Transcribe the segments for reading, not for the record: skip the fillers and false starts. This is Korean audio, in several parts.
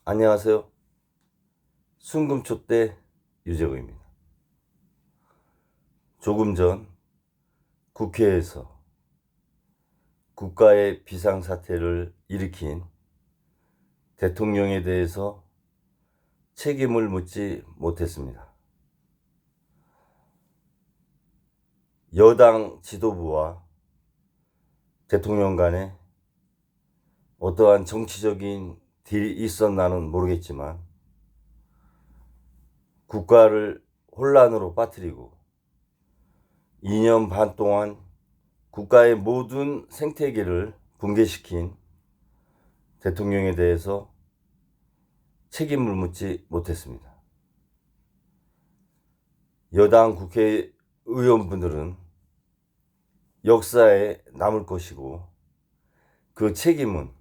안녕하세요. 순금초대 유재호입니다. 조금 전 국회에서 국가의 비상사태를 일으킨 대통령에 대해서 책임을 묻지 못했습니다. 여당 지도부와 대통령 간에 어떠한 정치적인 딜이 있었나는 모르겠지만 국가를 혼란으로 빠뜨리고 2년 반 동안 국가의 모든 생태계를 붕괴시킨 대통령에 대해서 책임을 묻지 못했습니다. 여당 국회의원분들은 역사에 남을 것이고 그 책임은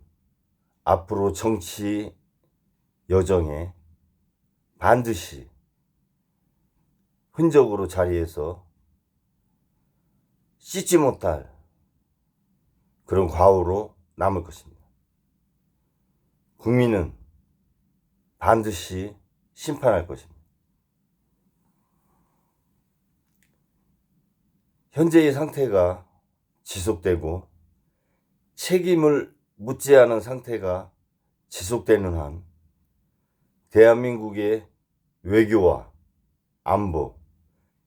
앞으로 정치 여정에 반드시 흔적으로 자리에서 씻지 못할 그런 과오로 남을 것입니다. 국민은 반드시 심판할 것입니다. 현재의 상태가 지속되고 책임을 묻지 않은 상태가 지속되는 한 대한민국의 외교와 안보,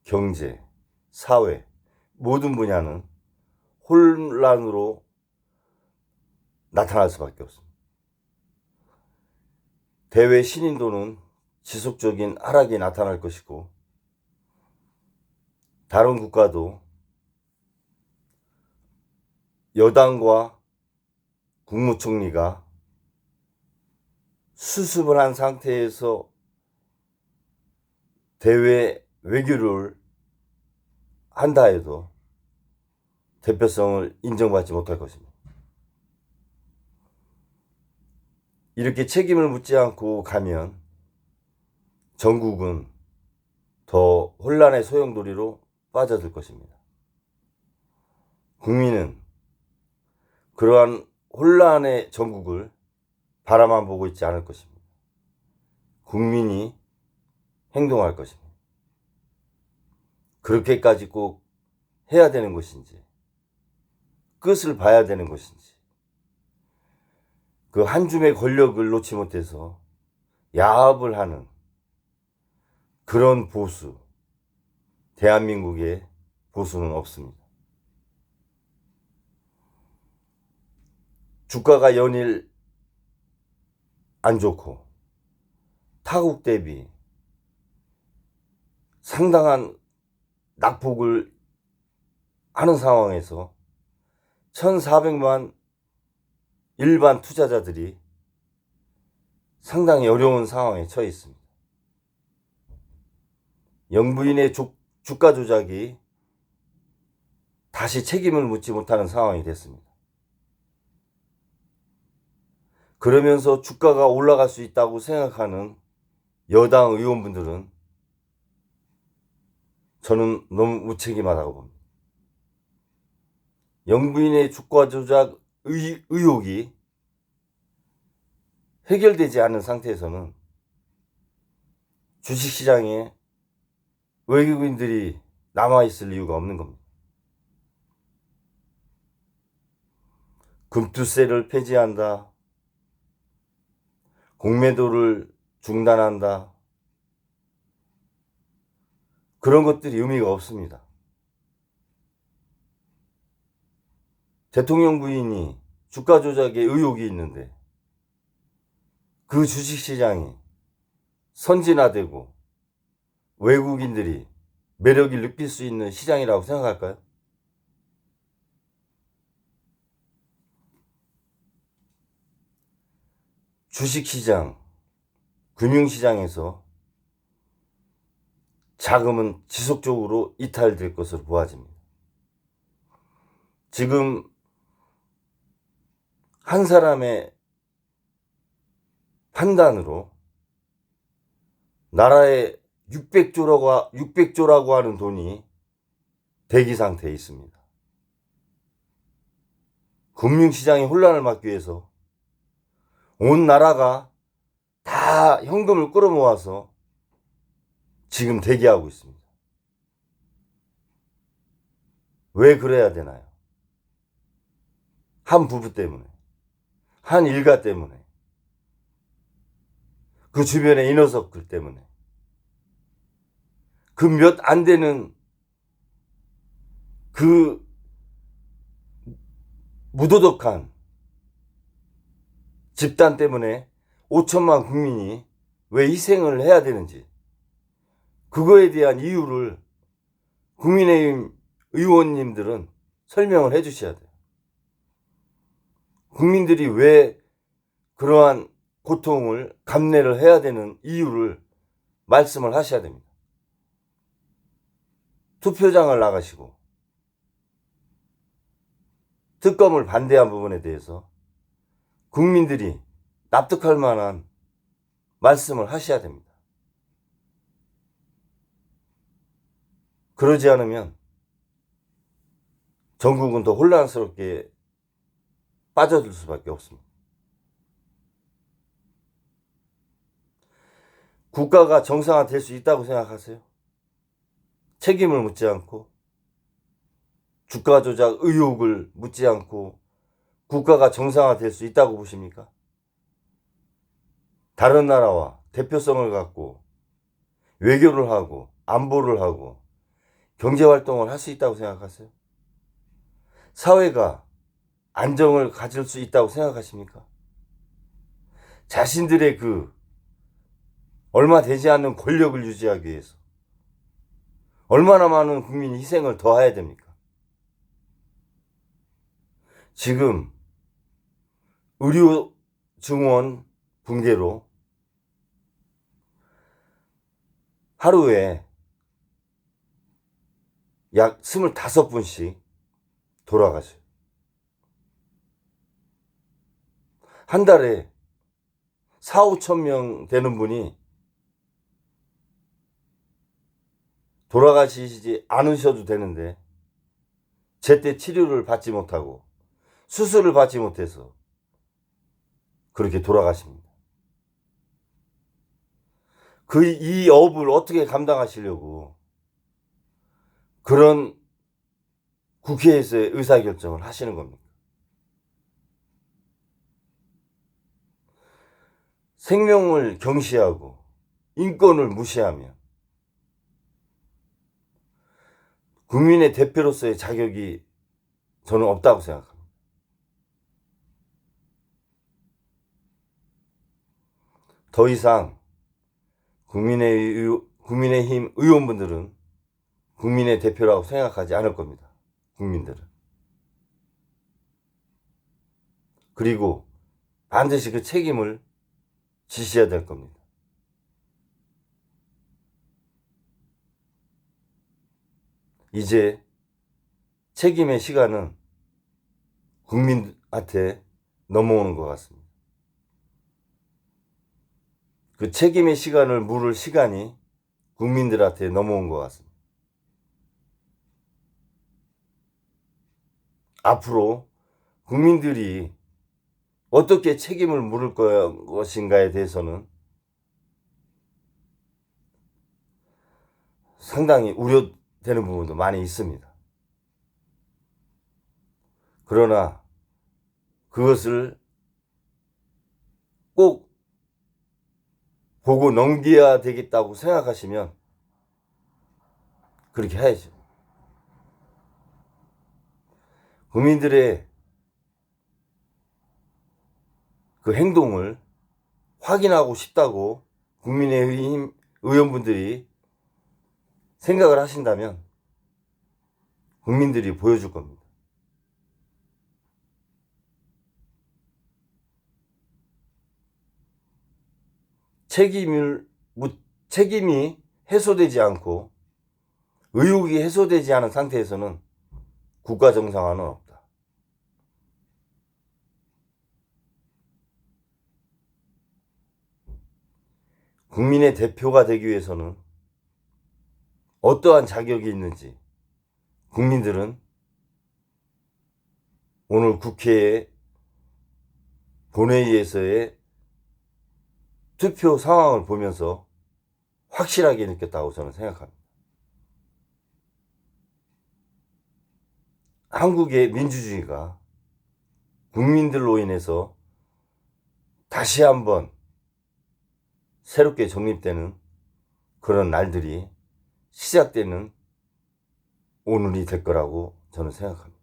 경제, 사회 모든 분야는 혼란으로 나타날 수밖에 없습니다. 대외 신인도는 지속적인 하락이 나타날 것이고 다른 국가도 여당과 국무총리가 수습을 한 상태에서 대외 외교를 한다 해도 대표성을 인정받지 못할 것입니다. 이렇게 책임을 묻지 않고 가면 전국은 더 혼란의 소용돌이로 빠져들 것입니다. 국민은 그러한 혼란의 전국을 바라만 보고 있지 않을 것입니다. 국민이 행동할 것입니다. 그렇게까지 꼭 해야 되는 것인지, 끝을 봐야 되는 것인지, 그 한 줌의 권력을 놓지 못해서 야합을 하는 그런 보수, 대한민국의 보수는 없습니다. 주가가 연일 안 좋고 타국 대비 상당한 낙폭을 하는 상황에서 1,400만 일반 투자자들이 상당히 어려운 상황에 처해 있습니다. 영부인의 주가 조작이 다시 책임을 묻지 못하는 상황이 됐습니다. 그러면서 주가가 올라갈 수 있다고 생각하는 여당 의원분들은 저는 너무 무책임하다고 봅니다. 영부인의 주가 조작 의혹이 해결되지 않은 상태에서는 주식시장에 외국인들이 남아있을 이유가 없는 겁니다. 금투세를 폐지한다. 공매도를 중단한다. 그런 것들이 의미가 없습니다. 대통령 부인이 주가 조작에 의혹이 있는데 그 주식시장이 선진화되고 외국인들이 매력을 느낄 수 있는 시장이라고 생각할까요? 주식시장, 금융시장에서 자금은 지속적으로 이탈될 것으로 보아집니다. 지금 한 사람의 판단으로 나라에 600조라고 하는 돈이 대기 상태에 있습니다. 금융시장의 혼란을 막기 위해서 온 나라가 다 다 현금을 끌어모아서 지금 대기하고 있습니다. 왜 그래야 되나요? 한 부부 때문에, 한 일가 때문에, 그 주변의 이너서클 때문에, 그 몇 안 되는 그 무도덕한 집단 때문에 5천만 국민이 왜 희생을 해야 되는지, 그거에 대한 이유를 국민의힘 의원님들은 설명을 해 주셔야 돼요. 국민들이 왜 그러한 고통을 감내를 해야 되는 이유를 말씀을 하셔야 됩니다. 투표장을 나가시고 특검을 반대한 부분에 대해서 국민들이 납득할 만한 말씀을 하셔야 됩니다. 그러지 않으면 전국은 더 혼란스럽게 빠져들 수밖에 없습니다. 국가가 정상화될 수 있다고 생각하세요? 책임을 묻지 않고, 주가 조작 의혹을 묻지 않고 국가가 정상화될 수 있다고 보십니까? 다른 나라와 대표성을 갖고 외교를 하고 안보를 하고 경제활동을 할 수 있다고 생각하세요? 사회가 안정을 가질 수 있다고 생각하십니까? 자신들의 그 얼마 되지 않는 권력을 유지하기 위해서 얼마나 많은 국민이 희생을 더 해야 됩니까? 지금 의료 증원 붕괴로 하루에 약 25분씩 돌아가세요. 한 달에 4, 5천 명 되는 분이 돌아가시지 않으셔도 되는데 제때 치료를 받지 못하고 수술을 받지 못해서 그렇게 돌아가십니다. 이 업을 어떻게 감당하시려고 그런 국회에서의 의사결정을 하시는 겁니까? 생명을 경시하고 인권을 무시하면 국민의 대표로서의 자격이 저는 없다고 생각합니다. 더 이상 국민의힘 의원분들은 국민의 대표라고 생각하지 않을 겁니다. 국민들은. 그리고 반드시 그 책임을 지셔야 될 겁니다. 이제 책임의 시간은 국민한테 넘어오는 것 같습니다. 그 책임의 시간을 물을 시간이 국민들한테 넘어온 것 같습니다. 앞으로 국민들이 어떻게 책임을 물을 것인가에 대해서는 상당히 우려되는 부분도 많이 있습니다. 그러나 그것을 꼭 보고 넘겨야 되겠다고 생각하시면 그렇게 해야죠. 국민들의 그 행동을 확인하고 싶다고 국민의힘 의원분들이 생각을 하신다면 국민들이 보여줄 겁니다. 책임이 해소되지 않고 의혹이 해소되지 않은 상태에서는 국가 정상화는 없다. 국민의 대표가 되기 위해서는 어떠한 자격이 있는지 국민들은 오늘 국회의 본회의에서의 투표 상황을 보면서 확실하게 느꼈다고 저는 생각합니다. 한국의 민주주의가 국민들로 인해서 다시 한번 새롭게 정립되는 그런 날들이 시작되는 오늘이 될 거라고 저는 생각합니다.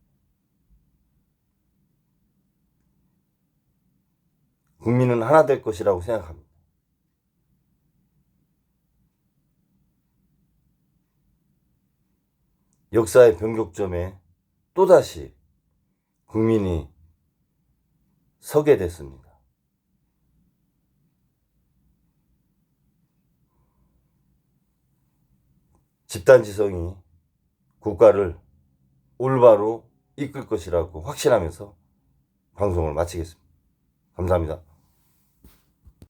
국민은 하나 될 것이라고 생각합니다. 역사의 변곡점에 또다시 국민이 서게 됐습니다. 집단지성이 국가를 올바로 이끌 것이라고 확신하면서 방송을 마치겠습니다. 감사합니다.